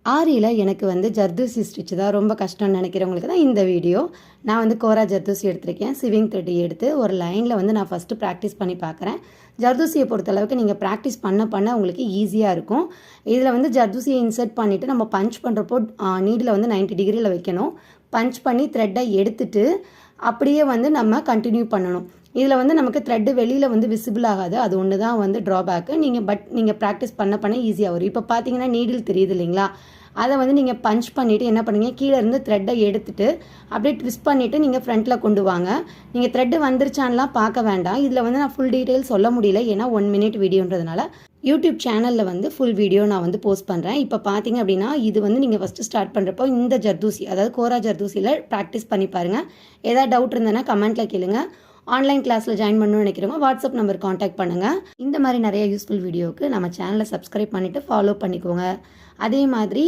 ஆரியில் எனக்கு வந்து ஜர்தோசி ஸ்டிச் தான் ரொம்ப கஷ்டம்னு நினைக்கிறவங்களுக்கு தான் இந்த வீடியோ. நான் வந்து கோரா ஜர்தோசி எடுத்திருக்கேன். சிவிங் த்ரெட் எடுத்து ஒரு லைனில் வந்து நான் ஃபஸ்ட்டு ப்ராக்டிஸ் பண்ணி பார்க்குறேன். ஜர்தோசியை பொறுத்தளவுக்கு நீங்கள் ப்ராக்டிஸ் பண்ண உங்களுக்கு ஈஸியாக இருக்கும். இதில் வந்து ஜர்தோசியை இன்சர்ட் பண்ணிவிட்டு நம்ம பஞ்ச் பண்ணுறப்போ நீடில் வந்து 90 டிகிரியில் வைக்கணும். பஞ்ச் பண்ணி த்ரெட்டை எடுத்துட்டு அப்படியே வந்து நம்ம கண்டினியூ பண்ணணும். இதில் வந்து நமக்கு த்ரெட்டு வெளியில் வந்து விசிபிள் ஆகாது. அது ஒன்று தான் வந்து ட்ராபேக்கு. நீங்கள் ப்ராக்டிஸ் பண்ண ஈஸியாக வரும். இப்போ பார்த்தீங்கன்னா நீடில் தெரியுது இல்லைங்களா? அதை வந்து நீங்கள் பஞ்ச் பண்ணிவிட்டு என்ன பண்ணுங்கள், கீழே இருந்து த்ரெட்டை எடுத்துகிட்டு அப்படியே ட்விஸ்ட் பண்ணிவிட்டு நீங்கள் ஃப்ரண்ட்டில் கொண்டு வாங்க. நீங்கள் த்ரெட்டு வந்துருச்சான்லாம் பார்க்க வேண்டாம். இதில் வந்து நான் ஃபுல் டீட்டெயில் சொல்ல முடியல, ஏன்னா 1 மினிட் வீடியோன்றதுனால. யூடியூப் சேனலில் வந்து ஃபுல் வீடியோ நான் வந்து போஸ்ட் பண்ணுறேன். இப்போ பார்த்தீங்க அப்படின்னா இது வந்து நீங்கள் ஃபஸ்ட்டு ஸ்டார்ட் பண்ணுறப்போ இந்த ஜர்தோசி, அதாவது கோரா ஜர்தோசியில் ப்ராக்டிஸ் பண்ணி பாருங்கள். ஏதாவது டவுட் இருந்ததுன்னா கமெண்ட்டில் கேளுங்க. ஆன்லைன் கிளாஸில் ஜாயின் பண்ணணும்னு நினைக்கிறவங்க வாட்ஸ்அப் நம்பர் காண்டாக்ட் பண்ணுங்கள். இந்த மாதிரி நிறைய யூஸ்ஃபுல் வீடியோவுக்கு நம்ம சேனலை சப்ஸ்கிரைப் பண்ணிவிட்டு ஃபாலோ பண்ணிக்கோங்க. அதே மாதிரி